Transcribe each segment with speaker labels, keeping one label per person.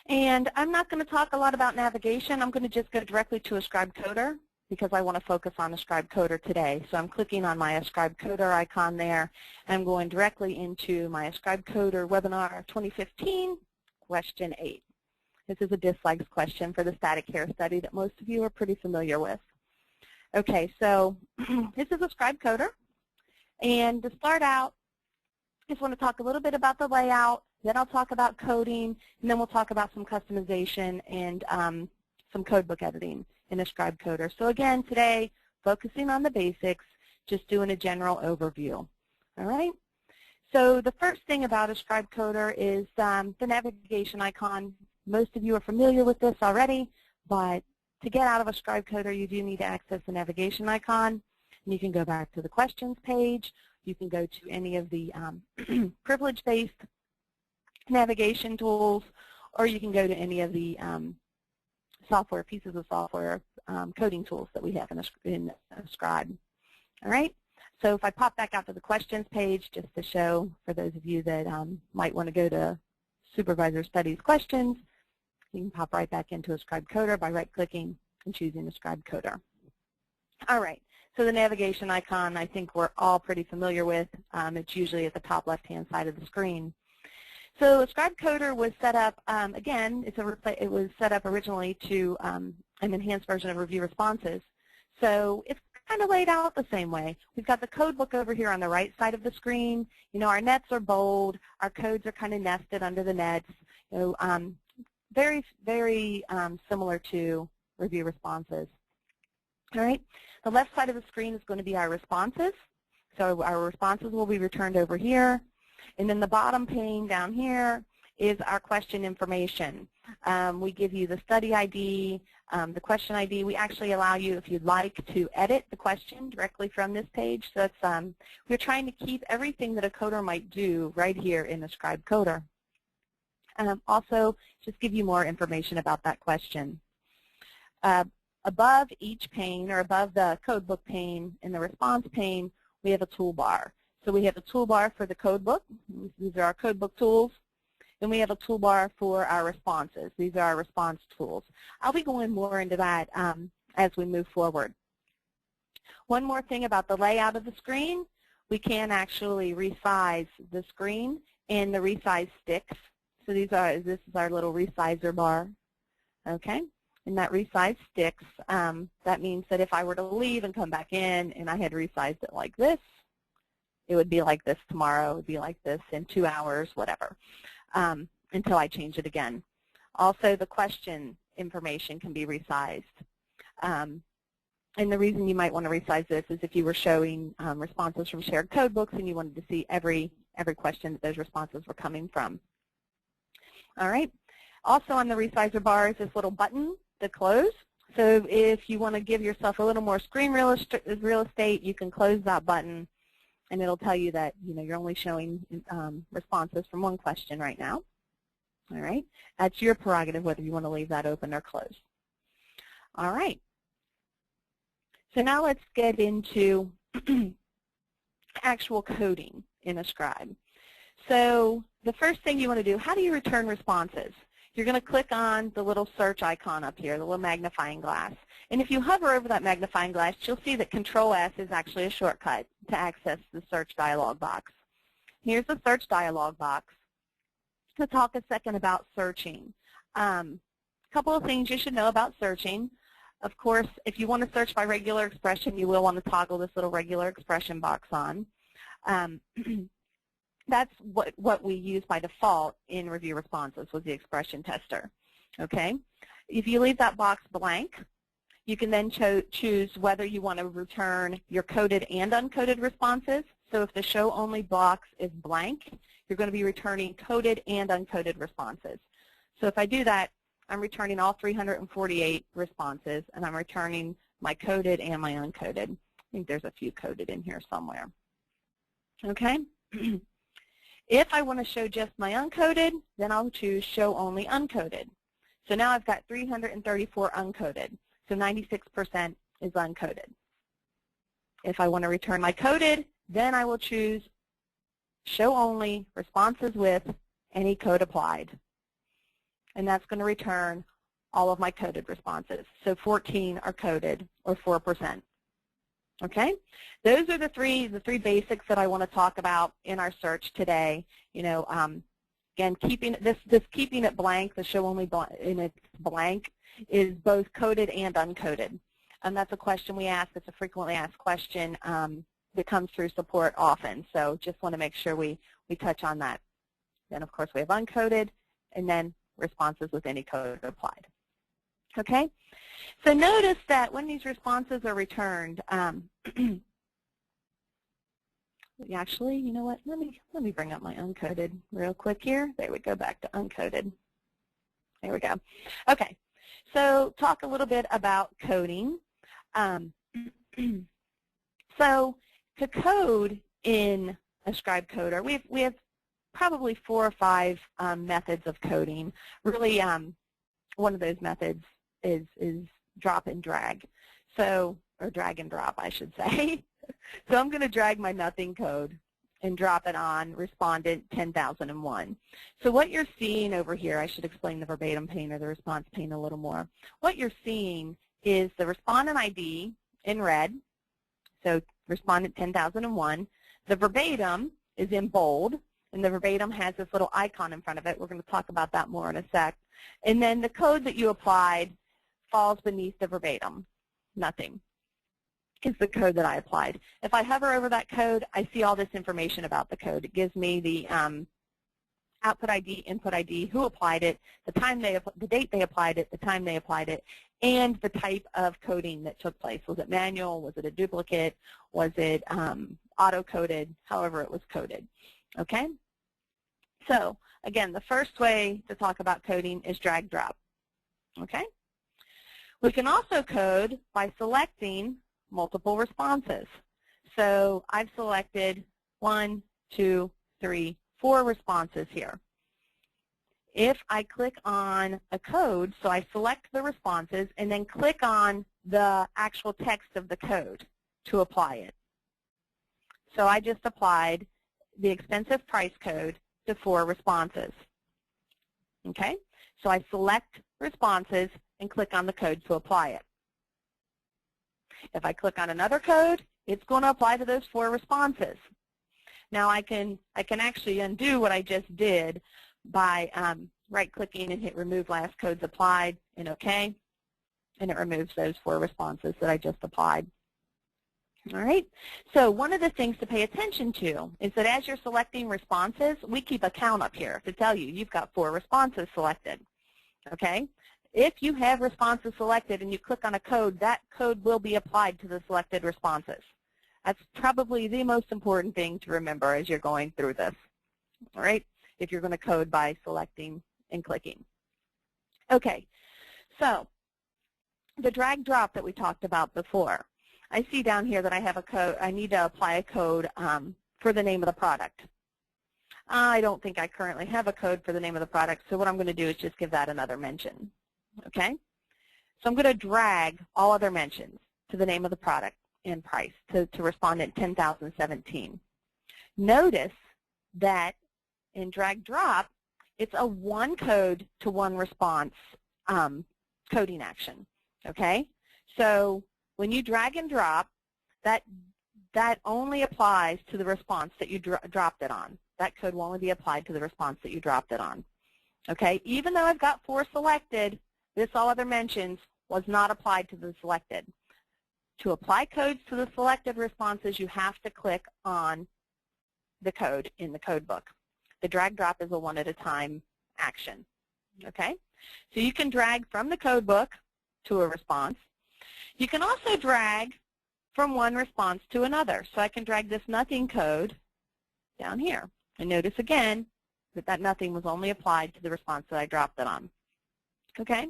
Speaker 1: And I'm not going to talk a lot about navigation. I'm going to just go directly to Ascribe Coder because I want to focus on Ascribe Coder today. So I'm clicking on my Ascribe Coder icon there. I'm going directly into my Ascribe Coder webinar 2015, question 8. This is a dislikes question for the static hair study that most of you are pretty familiar with. Okay, so this is Ascribe Coder. And to start out, I just want to talk a little bit about the layout. Then I'll talk about coding, and then we'll talk about some customization and some codebook editing in Ascribe Coder. So again, today, focusing on the basics, just doing a general overview. All right? So the first thing about Ascribe Coder is the navigation icon. Most of you are familiar with this already, but to get out of Ascribe Coder, you do need to access the navigation icon. And you can go back to the questions page. You can go to any of the privilege-based navigation tools, or you can go to any of the software, pieces of software, coding tools that we have in Ascribe. All right? So if I pop back out to the questions page, just to show for those of you that might want to go to Supervisor Studies questions, you can pop right back into Ascribe Coder by right-clicking and choosing Ascribe Coder. All right. So the navigation icon, I think we're all pretty familiar with. It's usually at the top left-hand side of the screen. So Ascribe Coder was set up, again, it was set up originally to an enhanced version of review responses. So it's kind of laid out the same way. We've got the codebook over here on the right side of the screen. You know, our nets are bold. Our codes are kind of nested under the nets. You know, very, very similar to review responses. All right. The left side of the screen is going to be our responses. So our responses will be returned over here. And then the bottom pane down here is our question information. We give you the study ID, the question ID. We actually allow you, if you'd like, to edit the question directly from this page. So that's, we're trying to keep everything that a coder might do right here in Ascribe Coder. Also, just give you more information about that question. Above each pane, or above the codebook pane and the response pane, we have a toolbar. So we have a toolbar for the codebook. These are our codebook tools. And we have a toolbar for our responses. These are our response tools. I'll be going more into that as we move forward. One more thing about the layout of the screen, we can actually resize the screen and the resize sticks. So this is our little resizer bar. Okay? And that resize sticks, that means that if I were to leave and come back in and I had resized it like this, it would be like this tomorrow, it would be like this in 2 hours, whatever, until I change it again. Also, the question information can be resized. And the reason you might want to resize this is if you were showing responses from shared codebooks and you wanted to see every question that those responses were coming from. All right. Also on the resizer bar is this little button to close. So if you want to give yourself a little more screen real estate, you can close that button, and it'll tell you that you're only showing responses from one question right now. All right, that's your prerogative whether you want to leave that open or closed. All right. So now let's get into actual coding in Ascribe. So the first thing you want to do, how do you return responses? You're going to click on the little search icon up here, the little magnifying glass. And if you hover over that magnifying glass, you'll see that Control-S is actually a shortcut to access the search dialog box. Here's the search dialog box. To talk a second about searching. A couple of things you should know about searching. Of course, if you want to search by regular expression, you will want to toggle this little regular expression box on. That's what we use by default in review responses with the expression tester. Okay? If you leave that box blank, you can then choose whether you want to return your coded and uncoded responses. So if the show only box is blank, you're going to be returning coded and uncoded responses. So if I do that, I'm returning all 348 responses, and I'm returning my coded and my uncoded. I think there's a few coded in here somewhere. Okay? If I want to show just my uncoded, then I'll choose Show Only Uncoded. So now I've got 334 uncoded. So 96% is uncoded. If I want to return my coded, then I will choose Show Only Responses with Any Code Applied. and that's going to return all of my coded responses. So 14 are coded, or 4%. Okay, those are the three basics that I want to talk about in our search today. You know, again, keeping it blank, the show only in its blank, is both coded and uncoded, and that's a question we ask. It's a frequently asked question that comes through support often. So just want to make sure we touch on that. Then of course we have uncoded, and then responses with any code applied. Okay, so notice that when these responses are returned, actually, you know what? Let me bring up my uncoded real quick here. There we go, back to uncoded. There we go. Okay, so talk a little bit about coding. So to code in Ascribe Coder, we have probably 4 or 5 methods of coding. Really, one of those methods is drop and drag, or drag and drop, I should say. So I'm going to drag my nothing code and drop it on respondent 10,001. So what you're seeing over here, I should explain the verbatim pane or the response pane a little more. What you're seeing is the respondent ID in red, so respondent 10,001. The verbatim is in bold, and the verbatim has this little icon in front of it. We're going to talk about that more in a sec. And then the code that you applied falls beneath the verbatim. Nothing is the code that I applied. If I hover over that code, I see all this information about the code. It gives me the output ID, input ID, who applied it, the date they applied it, the time they applied it, and the type of coding that took place. Was it manual? Was it a duplicate? Was it auto-coded? However it was coded. Okay? So, again, the first way to talk about coding is drag drop. Okay? We can also code by selecting multiple responses. So I've selected 1, 2, 3, 4 responses here. If I click on a code, so I select the responses and then click on the actual text of the code to apply it. So I just applied the expensive price code to 4 responses. Okay? So I select responses and click on the code to apply it. If I click on another code, it's going to apply to those 4 responses. Now I can actually undo what I just did by right-clicking and hit Remove Last Codes Applied and OK, and it removes those 4 responses that I just applied. All right, so one of the things to pay attention to is that as you're selecting responses, we keep a count up here to tell you you've got 4 responses selected. Okay? If you have responses selected and you click on a code, that code will be applied to the selected responses. That's probably the most important thing to remember as you're going through this, all right, if you're going to code by selecting and clicking. Okay, so the drag drop that we talked about before. I see down here that I have a code. I need to apply a code for the name of the product. I don't think I currently have a code for the name of the product, so what I'm going to do is just give that another mention. Okay? So I'm going to drag all other mentions to the name of the product and price to respondent 10,017. Notice that in drag drop, it's a 1 code to 1 response coding action. Okay? So when you drag and drop, that only applies to the response that you dropped it on. That code will only be applied to the response that you dropped it on. Okay? Even though I've got 4 selected, this all other mentions was not applied to the selected. To apply codes to the selected responses, you have to click on the code in the code book. The drag drop is a 1 at a time action. Okay? So you can drag from the code book to a response. You can also drag from one response to another. So I can drag this nothing code down here. And notice again that that nothing was only applied to the response that I dropped it on. Okay?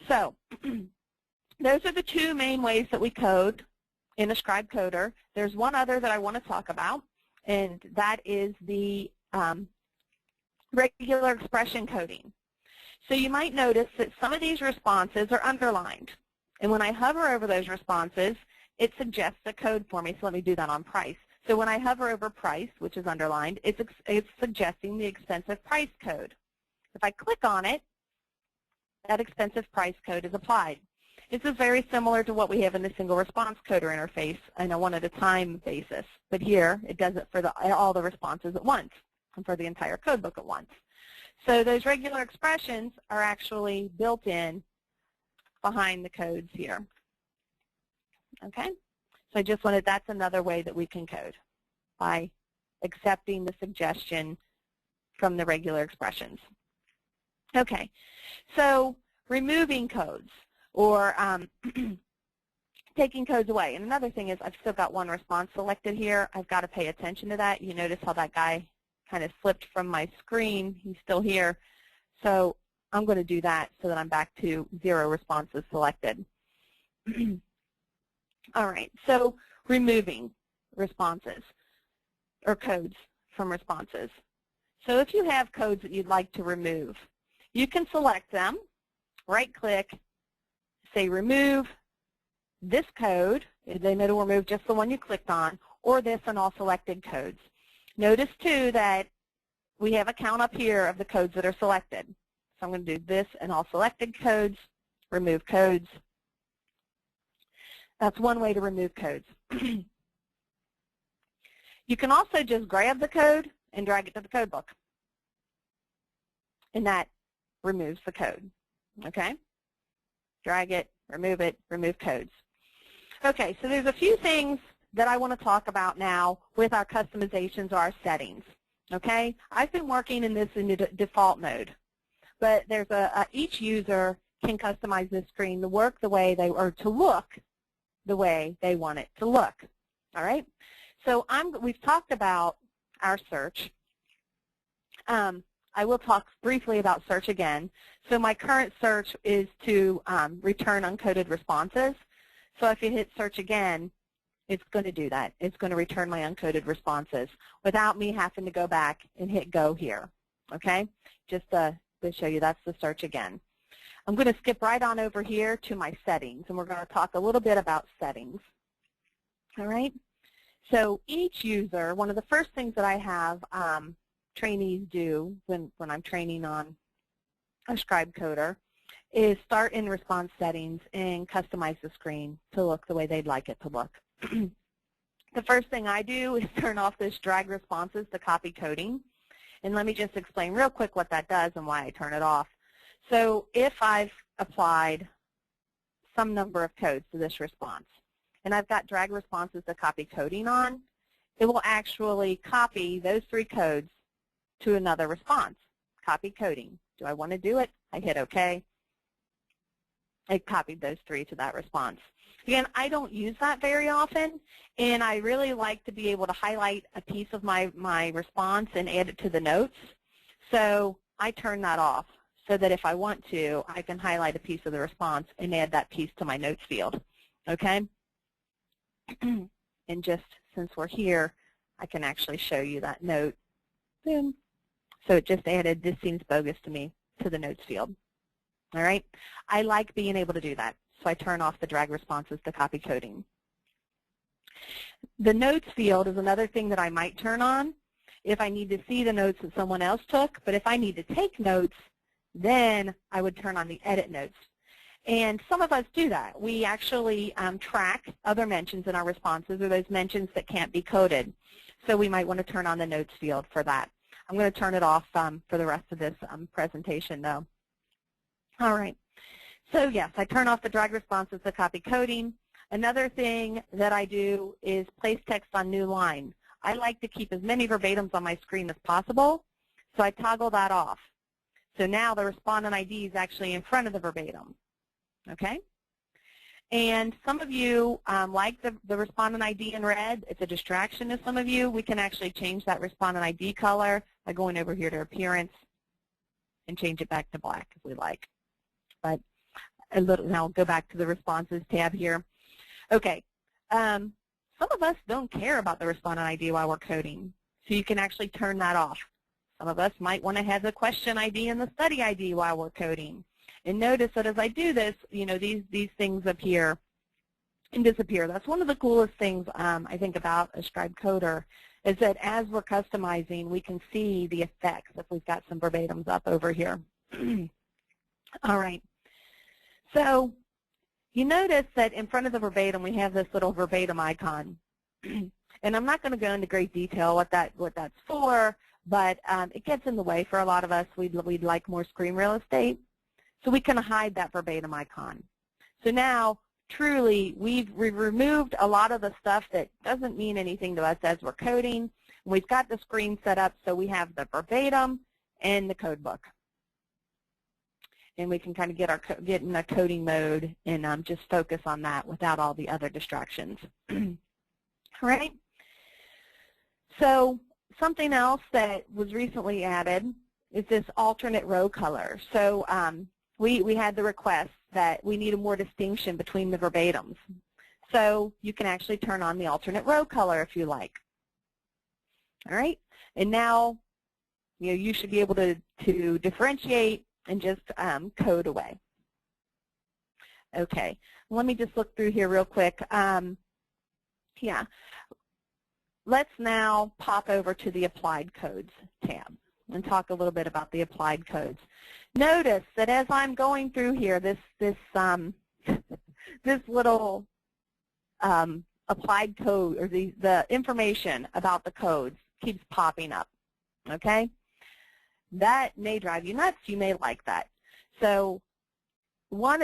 Speaker 1: So those are the 2 main ways that we code in Ascribe Coder. There's one other that I want to talk about, and that is the regular expression coding. So you might notice that some of these responses are underlined. And when I hover over those responses, it suggests a code for me. So let me do that on price. So when I hover over price, which is underlined, it's suggesting the expensive price code. If I click on it, that expensive price code is applied. This is very similar to what we have in the single response coder interface on a one-at-a-time basis. But here, it does it for all the responses at once and for the entire codebook at once. So those regular expressions are actually built in behind the codes here. Okay? So I just wanted, that's another way that we can code, by accepting the suggestion from the regular expressions. Okay, so removing codes or taking codes away. And another thing is I've still got one response selected here. I've got to pay attention to that. You notice how that guy kind of slipped from my screen. He's still here. So I'm going to do that so that I'm back to 0 responses selected. All right, so removing responses or codes from responses. So if you have codes that you'd like to remove, you can select them, right-click, say remove this code, then it'll remove just the one you clicked on, or this and all selected codes. Notice, too, that we have a count up here of the codes that are selected. So I'm going to do this and all selected codes, remove codes. That's one way to remove codes. You can also just grab the code and drag it to the codebook. And that removes the code. Okay? Drag it, remove codes. Okay, so there's a few things that I want to talk about now with our customizations or our settings. Okay? I've been working in this in the default mode. But there's each user can customize this screen to work the way they, or to look the way they want it to look. All right? So we've talked about our search. I will talk briefly about search again. So my current search is to return uncoded responses. So if you hit search again, it's going to do that. It's going to return my uncoded responses without me having to go back and hit go here. Okay? Just to show you, that's the search again. I'm going to skip right on over here to my settings, and we're going to talk a little bit about settings. All right? So each user, one of the first things that I have trainees do when I'm training on Ascribe Coder is start in response settings and customize the screen to look the way they'd like it to look. The first thing I do is turn off this drag responses to copy coding. And let me just explain real quick what that does and why I turn it off. So if I've applied some number of codes to this response, and I've got drag responses to copy coding on, it will actually copy those 3 codes to another response, copy coding. Do I want to do it? I hit OK. It copied those 3 to that response. Again, I don't use that very often, and I really like to be able to highlight a piece of my response and add it to the notes. So I turn that off so that if I want to, I can highlight a piece of the response and add that piece to my notes field. Okay? And just since we're here, I can actually show you that note. Boom. So it just added, this seems bogus to me, to the notes field. All right? I like being able to do that. So I turn off the drag responses to copy coding. The notes field is another thing that I might turn on if I need to see the notes that someone else took. But if I need to take notes, then I would turn on the edit notes. And some of us do that. We actually track other mentions in our responses, or those mentions that can't be coded. So we might want to turn on the notes field for that. I'm going to turn it off for the rest of this presentation, though. All right. So yes, I turn off the drag responses to copy coding. Another thing that I do is place text on new line. I like to keep as many verbatims on my screen as possible, so I toggle that off. So now the respondent ID is actually in front of the verbatim. Okay? And some of you like the respondent ID in red. It's a distraction to some of you. We can actually change that respondent ID color by going over here to Appearance and change it back to black if we like. But now I'll go back to the Responses tab here. Okay. Some of us don't care about the respondent ID while we're coding, so you can actually turn that off. Some of us might want to have the question ID and the study ID while we're coding. And notice that as I do this, you know, these things appear and disappear. That's one of the coolest things I think about Ascribe Coder is that as we're customizing, we can see the effects if we've got some verbatims up over here. All right. So you notice that in front of the verbatim, we have this little verbatim icon. And I'm not going to go into great detail what that's for, but it gets in the way for a lot of us. We'd like more screen real estate. So we can hide that verbatim icon. So now, truly, we've removed a lot of the stuff that doesn't mean anything to us as we're coding. We've got the screen set up so we have the verbatim and the code book. And we can kind of get in a coding mode and just focus on that without all the other distractions. All right? So something else that was recently added is this alternate row color. So we had the request that we need a more distinction between the verbatims. So you can actually turn on the alternate row color if you like. All right? And now you should be able to differentiate and just code away. Okay, let me just look through here real quick. Yeah, let's now pop over to the Applied Codes tab and talk a little bit about the Applied Codes. Notice that as I'm going through here, this little applied code, or the information about the codes keeps popping up. Okay. That may drive you nuts. You may like that. So what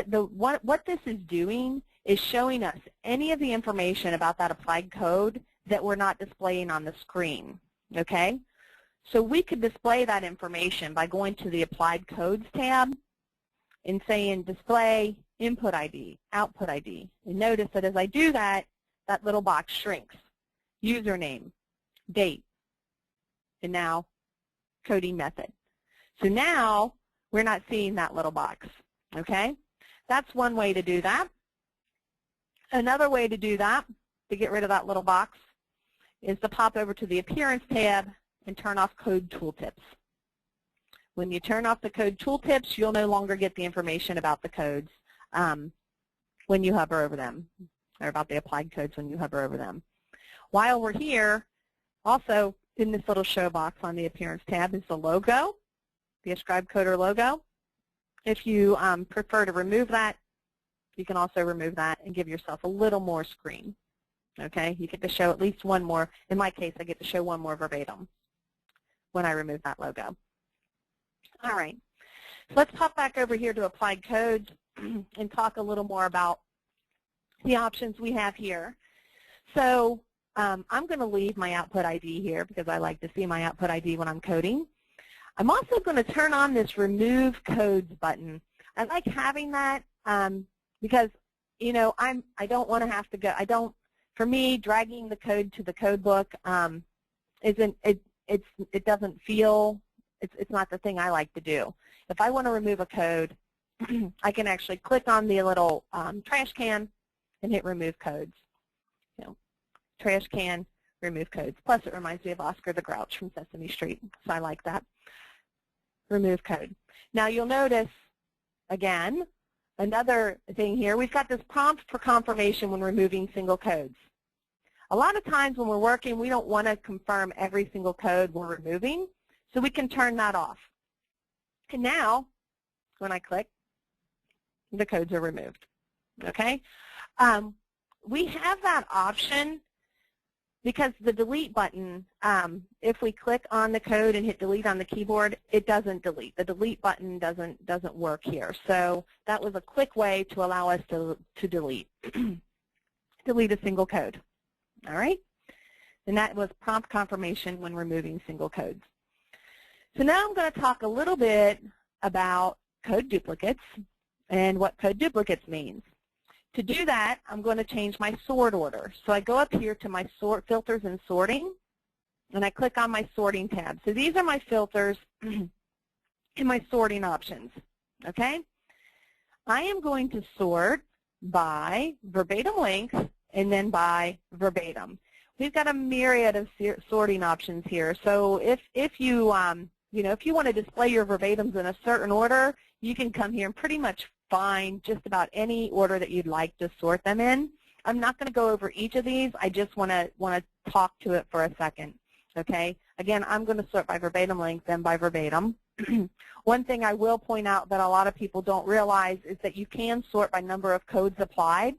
Speaker 1: this is doing is showing us any of the information about that applied code that we're not displaying on the screen. Okay? So we could display that information by going to the Applied Codes tab and saying Display Input ID, Output ID. And notice that as I do that, that little box shrinks. Username, date, and now coding method. So now we're not seeing that little box, okay? That's one way to do that. Another way to do that, to get rid of that little box, is to pop over to the Appearance tab and turn off Code Tooltips. When you turn off the Code Tooltips, you'll no longer get the information about the codes when you hover over them, or about the applied codes when you hover over them. While we're here, also in this little show box on the Appearance tab is the logo, the Ascribe Coder logo. If you prefer to remove that, you can also remove that and give yourself a little more screen. Okay, you get to show at least one more. In my case, I get to show one more verbatim when I remove that logo. All right, so let's pop back over here to Applied Codes and talk a little more about the options we have here. So I'm going to leave my output ID here because I like to see my output ID when I'm coding. I'm also going to turn on this Remove Codes button. I like having that because, I don't want to have to go. For me, dragging the code to the code book it doesn't feel, it's not the thing I like to do. If I want to remove a code, I can actually click on the little trash can and hit Remove Codes. Trash can, remove codes. Plus, it reminds me of Oscar the Grouch from Sesame Street, so I like that. Remove code. Now, you'll notice, again, another thing here. We've got this prompt for confirmation when removing single codes. A lot of times when we're working, we don't want to confirm every single code we're removing, so we can turn that off. And now, when I click, the codes are removed. Okay? We have that option because the delete button, if we click on the code and hit delete on the keyboard, it doesn't delete. The delete button doesn't work here. So that was a quick way to allow us to delete, delete a single code. All right? And that was prompt confirmation when removing single codes. So now I'm going to talk a little bit about code duplicates and what code duplicates means. To do that, I'm going to change my sort order. So I go up here to my sort filters and sorting, and I click on my sorting tab. So these are my filters and my sorting options. Okay? I am going to sort by verbatim length and then by verbatim. We've got a myriad of sorting options here. So if you if you want to display your verbatims in a certain order, you can come here and pretty much find just about any order that you'd like to sort them in. I'm not going to go over each of these. I just want to talk to it for a second. Okay? Again, I'm going to sort by verbatim length and by verbatim. One thing I will point out that a lot of people don't realize is that you can sort by number of codes applied.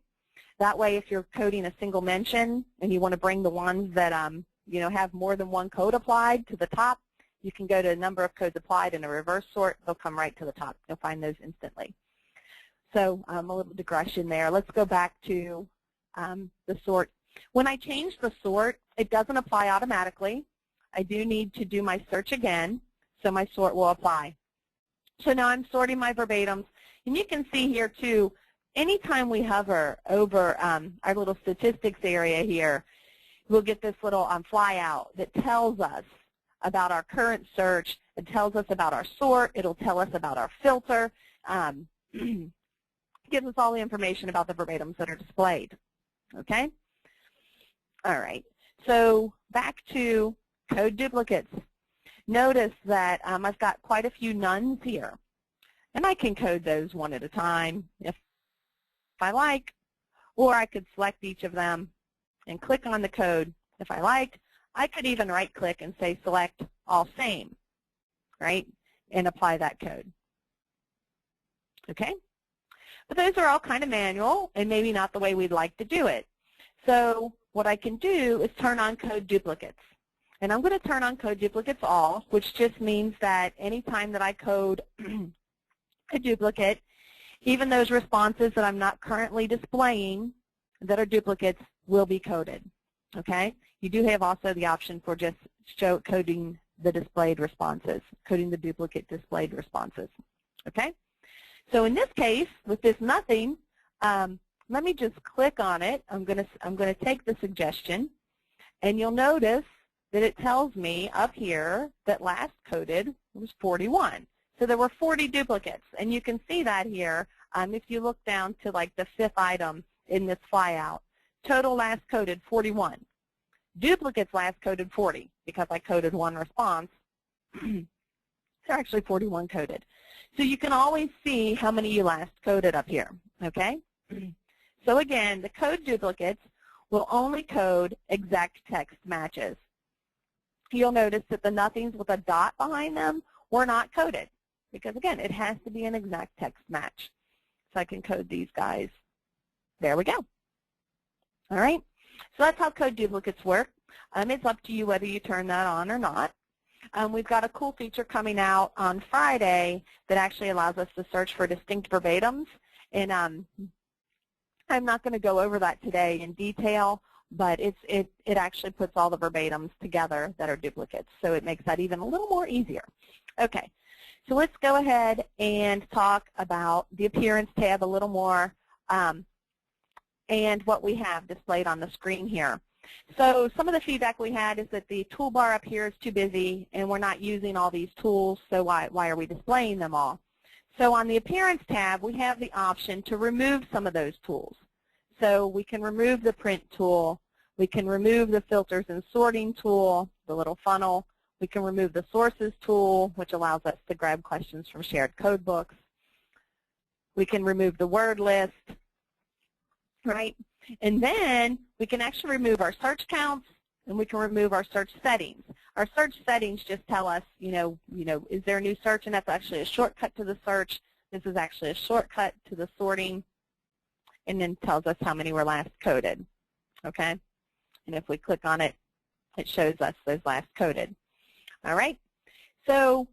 Speaker 1: That way, if you're coding a single mention and you want to bring the ones that have more than one code applied to the top, you can go to number of codes applied in a reverse sort. They'll come right to the top. You'll find those instantly. So a little digression there. Let's go back to the sort. When I change the sort, it doesn't apply automatically. I do need to do my search again, so my sort will apply. So now I'm sorting my verbatims. And you can see here, too, anytime we hover over our little statistics area here, we'll get this little flyout that tells us about our current search. It tells us about our sort. It'll tell us about our filter. Gives us all the information about the verbatims that are displayed. Okay? All right. So back to code duplicates. Notice that I've got quite a few nones here. And I can code those one at a time if I like, or I could select each of them and click on the code if I like. I could even right-click and say select all same, right, and apply that code. Okay? But those are all kind of manual and maybe not the way we'd like to do it. So what I can do is turn on code duplicates. And I'm going to turn on code duplicates all, which just means that any time that I code a duplicate, even those responses that I'm not currently displaying that are duplicates will be coded. Okay? You do have also the option for just coding the displayed responses, coding the duplicate displayed responses. Okay? So in this case, with this nothing, let me just click on it. I'm going to take the suggestion, and you'll notice that it tells me up here that last coded was 41. So there were 40 duplicates, and you can see that here if you look down to like the 5th item in this flyout. Total last coded 41. Duplicates last coded 40 because I coded one response. They're actually 41 coded. So you can always see how many you last coded up here, okay? So again, the code duplicates will only code exact text matches. You'll notice that the nothings with a dot behind them were not coded because, again, it has to be an exact text match. So I can code these guys. There we go. All right. So that's how code duplicates work. It's up to you whether you turn that on or not. We've got a cool feature coming out on Friday that actually allows us to search for distinct verbatims. And I'm not going to go over that today in detail, but it actually puts all the verbatims together that are duplicates. So it makes that even a little more easier. Okay. So let's go ahead and talk about the Appearance tab a little more and what we have displayed on the screen here. So some of the feedback we had is that the toolbar up here is too busy and we're not using all these tools, so why are we displaying them all? So on the Appearance tab, we have the option to remove some of those tools. So we can remove the print tool, we can remove the filters and sorting tool, the little funnel, we can remove the sources tool, which allows us to grab questions from shared code books. We can remove the word list, right? And then we can actually remove our search counts and we can remove our search settings. Our search settings just tell us, is there a new search, and that's actually a shortcut to the search. This is actually a shortcut to the sorting, and then tells us how many were last coded, okay? And if we click on it, it shows us those last coded. All right? So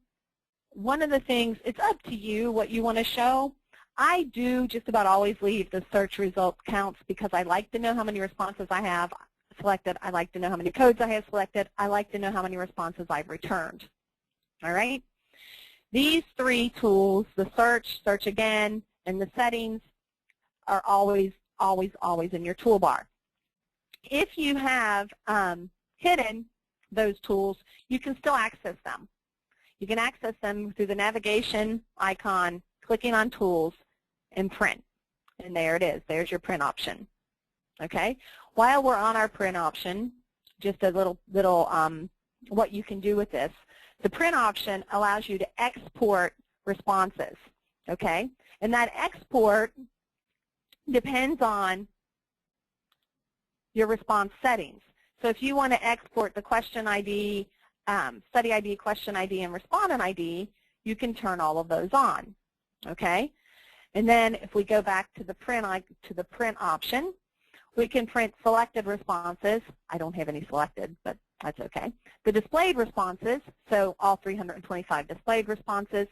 Speaker 1: one of the things, it's up to you what you want to show. I do just about always leave the search results counts because I like to know how many responses I have selected. I like to know how many codes I have selected. I like to know how many responses I've returned. All right? These three tools, the search, search again, and the settings are always, always, always in your toolbar. If you have hidden those tools, you can still access them. You can access them through the navigation icon, clicking on Tools, and Print. And there it is. There's your print option. Okay? While we're on our print option, just a little what you can do with this. The print option allows you to export responses. Okay? And that export depends on your response settings. So if you want to export the question ID, study ID, question ID, and respondent ID, you can turn all of those on. Okay? And then if we go back to the print option, we can print selected responses. I don't have any selected, but that's okay. The displayed responses, so all 325 displayed responses,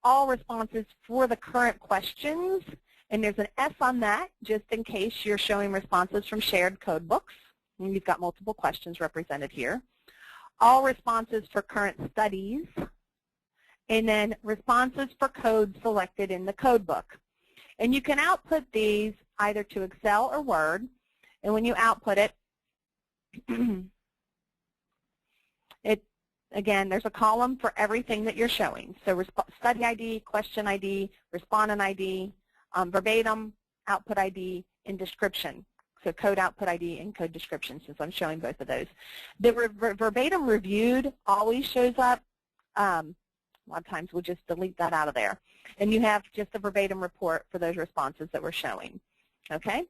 Speaker 1: all responses for the current questions, and there's an S on that just in case you're showing responses from shared code books. And you've got multiple questions represented here. All responses for current studies, and then responses for code selected in the code book. And you can output these either to Excel or Word, and when you output it, again, there's a column for everything that you're showing. So study ID, question ID, respondent ID, verbatim, output ID, and description. So code output ID and code description, since I'm showing both of those. The verbatim reviewed always shows up. A lot of times we'll just delete that out of there. And you have just a verbatim report for those responses that we're showing. Okay?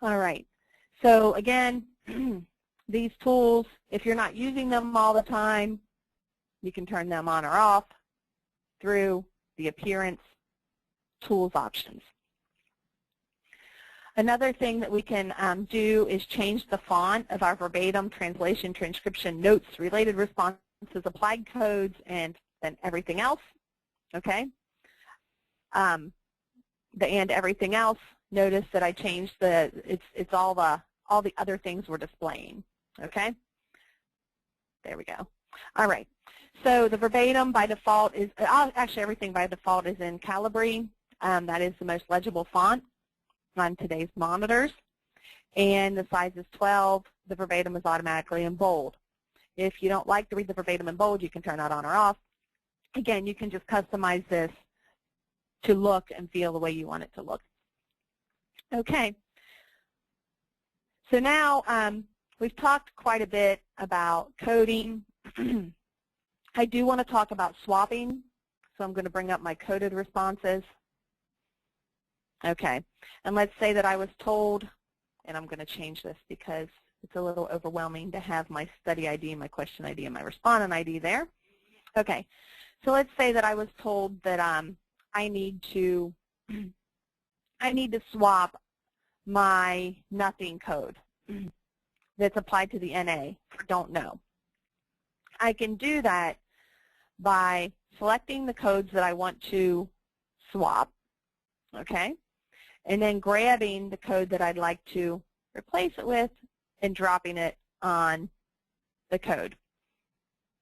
Speaker 1: All right. So again, these tools, if you're not using them all the time, you can turn them on or off through the appearance tools options. Another thing that we can do is change the font of our verbatim, translation, transcription, notes, related responses, applied codes, and then everything else. Okay? The and everything else, notice that I changed it's all the other things we're displaying. Okay? There we go. All right. So the verbatim by default is, actually everything by default is in Calibri. That is the most legible font on today's monitors. And the size is 12. The verbatim is automatically in bold. If you don't like to read the verbatim in bold, you can turn that on or off. Again, you can just customize this to look and feel the way you want it to look. Okay. So now we've talked quite a bit about coding. I do want to talk about swapping, so I'm going to bring up my coded responses. Okay, and let's say that I was told, and I'm going to change this because it's a little overwhelming to have my study ID, my question ID, and my respondent ID there. Okay, so let's say that I was told that I need to swap my nothing code that's applied to the NA for don't know. I can do that by selecting the codes that I want to swap, okay, and then grabbing the code that I'd like to replace it with and dropping it on the code.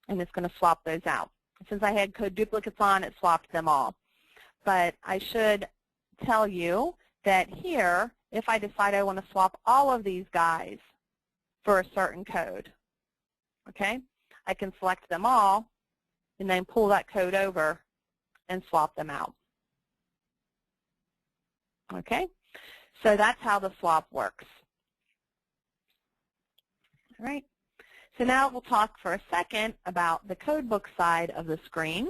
Speaker 1: And it's going to swap those out. Since I had code duplicates on, it swapped them all. But I should tell you that here, if I decide I want to swap all of these guys for a certain code, okay, I can select them all and then pull that code over and swap them out. Okay, so that's how the swap works. All right, so now we'll talk for a second about the codebook side of the screen.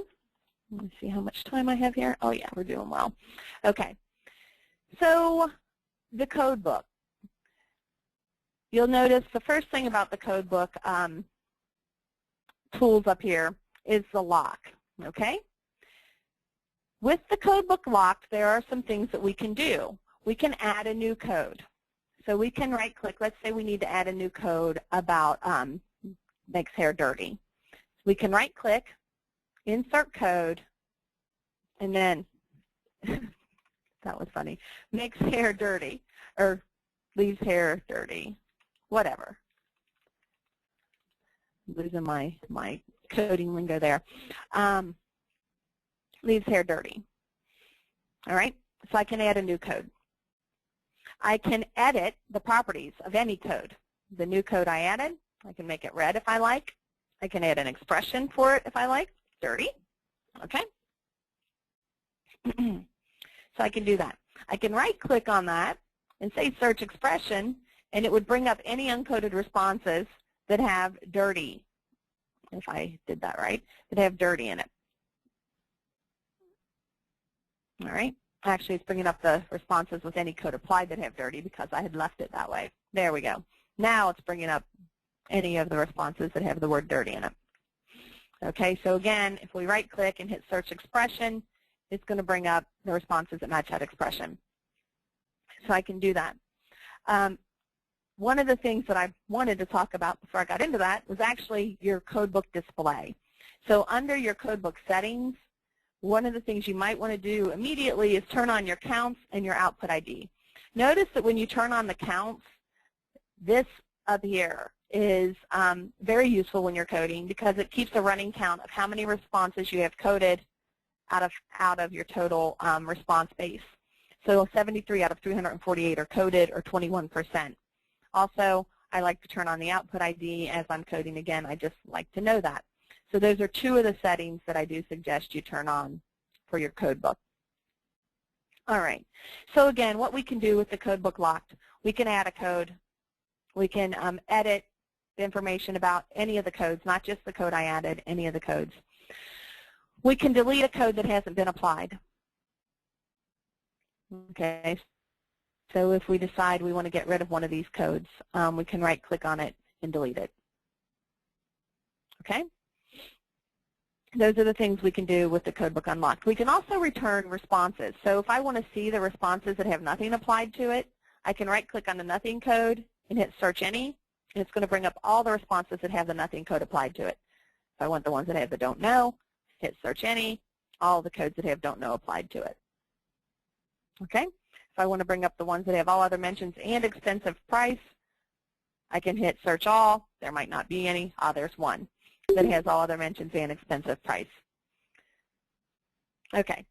Speaker 1: Let me see how much time I have here. Oh yeah, we're doing well. Okay, so the codebook. You'll notice the first thing about the codebook tools up here is the lock, okay? With the Codebook Lock, there are some things that we can do. We can add a new code. So we can right-click. Let's say we need to add a new code about makes hair dirty. We can right-click, insert code, and then, that was funny, makes hair dirty, or leaves hair dirty, whatever. I'm losing my coding lingo there. Leaves hair dirty. All right, so I can add a new code. I can edit the properties of any code. The new code I added, I can make it red if I like. I can add an expression for it if I like, dirty. Okay. So I can do that. I can right-click on that and say search expression, and it would bring up any uncoded responses that have dirty, if I did that right, that have dirty in it. All right. Actually, it's bringing up the responses with any code applied that have dirty because I had left it that way. There we go. Now it's bringing up any of the responses that have the word dirty in it. Okay, so again, if we right-click and hit search expression, it's going to bring up the responses that match that expression. So I can do that. One of the things that I wanted to talk about before I got into that was actually your codebook display. So under your codebook settings, one of the things you might want to do immediately is turn on your counts and your output ID. Notice that when you turn on the counts, this up here is very useful when you're coding because it keeps a running count of how many responses you have coded out of your total response base. So 73 out of 348 are coded, or 21%. Also, I like to turn on the output ID as I'm coding again. I just like to know that. So those are two of the settings that I do suggest you turn on for your codebook. All right. So again, what we can do with the Codebook Locked, we can add a code. We can edit the information about any of the codes, not just the code I added, any of the codes. We can delete a code that hasn't been applied. Okay. So if we decide we want to get rid of one of these codes, we can right-click on it and delete it. Okay? Those are the things we can do with the Codebook Unlocked. We can also return responses. So if I want to see the responses that have nothing applied to it, I can right-click on the nothing code and hit Search Any, and it's going to bring up all the responses that have the nothing code applied to it. If I want the ones that have the don't know, hit Search Any, all the codes that have don't know applied to it. Okay? If I want to bring up the ones that have all other mentions and expensive price, I can hit Search All. There might not be any. Ah, there's one that has all other mentions and expensive price. Okay.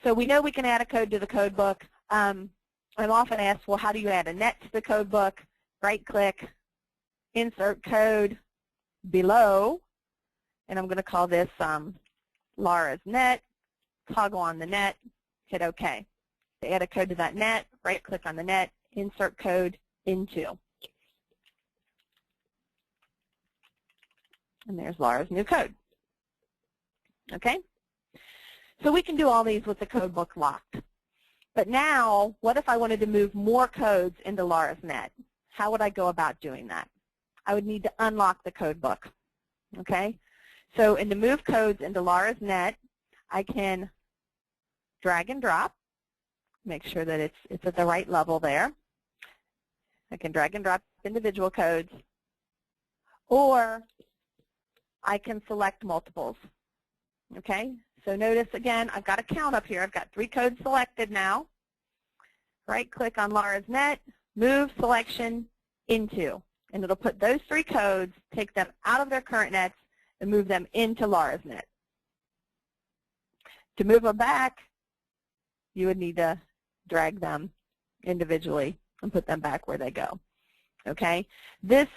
Speaker 1: So we know we can add a code to the codebook. I'm often asked, well, how do you add a net to the codebook? Right-click, Insert Code below, and I'm going to call this Laura's net, toggle on the net, hit OK. To add a code to that net, right-click on the net, insert code into. And there's Laura's new code. Okay? So we can do all these with the Codebook Locked. But now, what if I wanted to move more codes into Laura's net? How would I go about doing that? I would need to unlock the codebook. Okay? So in the move codes into Laura's net, I can drag and drop. Make sure that it's at the right level there. I can drag and drop individual codes, or I can select multiples. Okay? So notice again, I've got a count up here. I've got 3 codes selected now. Right-click on Laura's net, move selection into, and it'll put those 3 codes, take them out of their current nets, and move them into Laura's net. To move them back, you would need to drag them individually and put them back where they go. Okay? This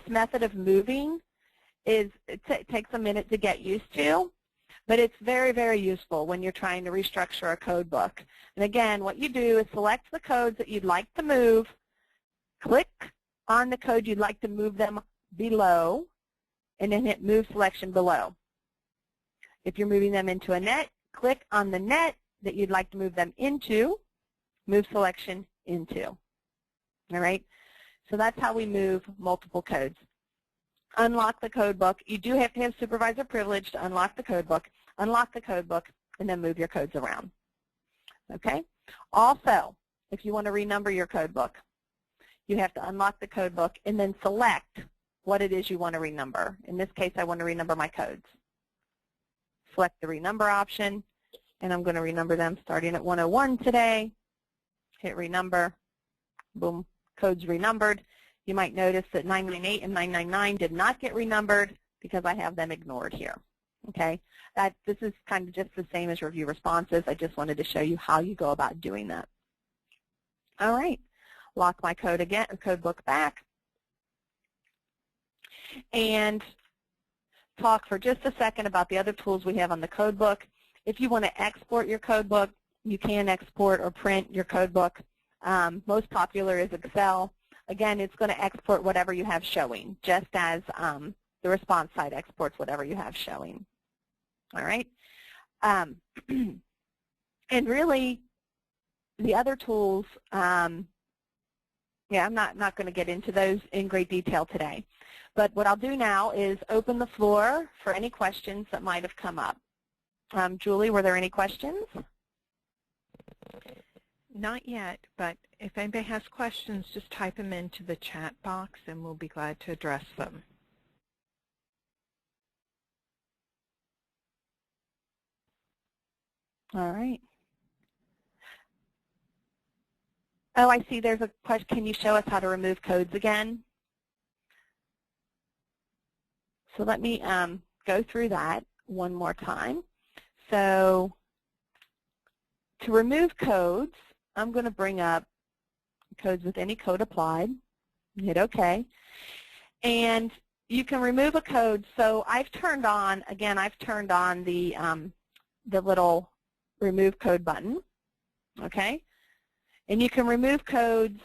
Speaker 1: method of moving takes a minute to get used to, but it's very, very useful when you're trying to restructure a code book. And again, what you do is select the codes that you'd like to move, click on the code you'd like to move them below, and then hit Move Selection Below. If you're moving them into a net, click on the net that you'd like to move them into, Move Selection Into. All right? So that's how we move multiple codes. Unlock the codebook. You do have to have supervisor privilege to unlock the codebook. Unlock the codebook, and then move your codes around. Okay? Also, if you want to renumber your codebook, you have to unlock the codebook and then select what it is you want to renumber. In this case, I want to renumber my codes. Select the renumber option, and I'm going to renumber them starting at 101 today. Hit renumber. Boom. Codes renumbered. You might notice that 998 and 999 did not get renumbered because I have them ignored here. Okay? This is kind of just the same as review responses. I just wanted to show you how you go about doing that. All right. Lock my code again, codebook back, and talk for just a second about the other tools we have on the codebook. If you want to export your codebook, you can export or print your codebook. Most popular is Excel. Again, it's going to export whatever you have showing, just as the response side exports whatever you have showing. All right? And really, the other tools Yeah, I'm not going to get into those in great detail today. But what I'll do now is open the floor for any questions that might have come up. Julie, were there any questions?
Speaker 2: Not yet, but if anybody has questions, just type them into the chat box and we'll be glad to address them.
Speaker 1: All right. Oh, I see there's a question. Can you show us how to remove codes again? So let me go through that one more time. So to remove codes, I'm going to bring up codes with any code applied, hit OK. And you can remove a code. So I've turned on, again, I've turned on the little remove code button, okay? And you can remove codes.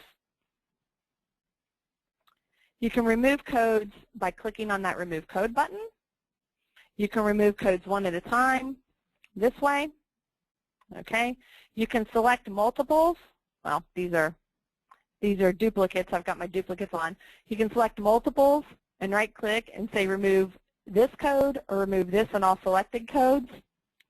Speaker 1: You can remove codes by clicking on that remove code button. You can remove codes one at a time this way, okay? You can select multiples. Well, these are duplicates. I've got my duplicates on. You can select multiples and right-click and say remove this code or remove this and all selected codes.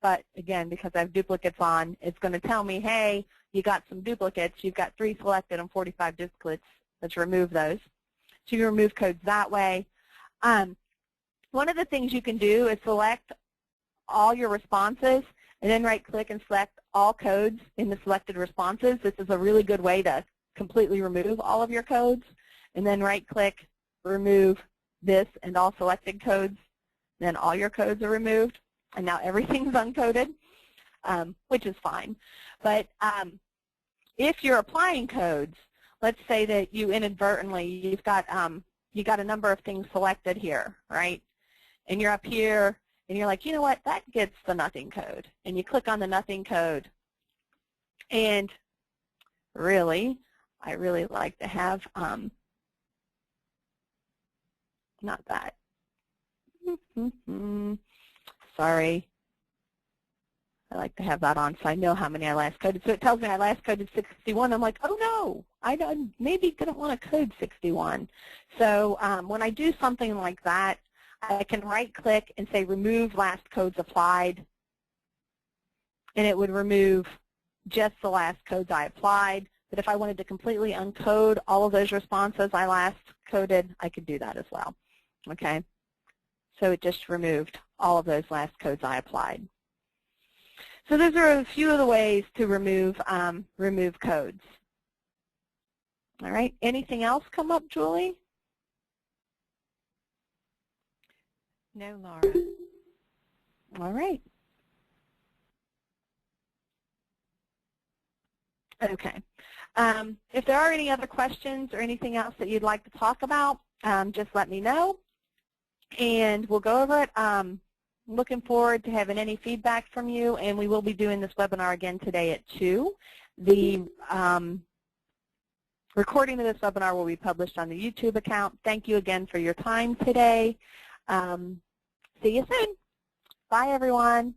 Speaker 1: But again, because I have duplicates on, it's going to tell me, hey, you got some duplicates. You've got 3 selected and 45 duplicates. Let's remove those. So you can remove codes that way. One of the things you can do is select all your responses and then right-click and select all codes in the selected responses. This is a really good way to completely remove all of your codes. And then right-click, remove this and all selected codes. Then all your codes are removed. And now everything's uncoded, which is fine. But if you're applying codes, let's say that you inadvertently, you've got you got a number of things selected here, right? And you're up here, and you're like, you know what, that gets the nothing code. And you click on the nothing code. And really, I really like to have, not that. Sorry. I like to have that on so I know how many I last coded. So it tells me I last coded 61. I'm like, oh no, I maybe didn't want to code 61. So when I do something like that, I can right-click and say remove last codes applied, and it would remove just the last codes I applied. But if I wanted to completely uncode all of those responses I last coded, I could do that as well. Okay? So it just removed all of those last codes I applied. So those are a few of the ways to remove codes. All right. Anything else come up, Julie?
Speaker 2: No, Laura.
Speaker 1: All right. Okay. If there are any other questions or anything else that you'd like to talk about, just let me know, and we'll go over it. Looking forward to having any feedback from you, and we will be doing this webinar again today at 2. The recording of this webinar will be published on the YouTube account. Thank you again for your time today. See you soon. Bye, everyone.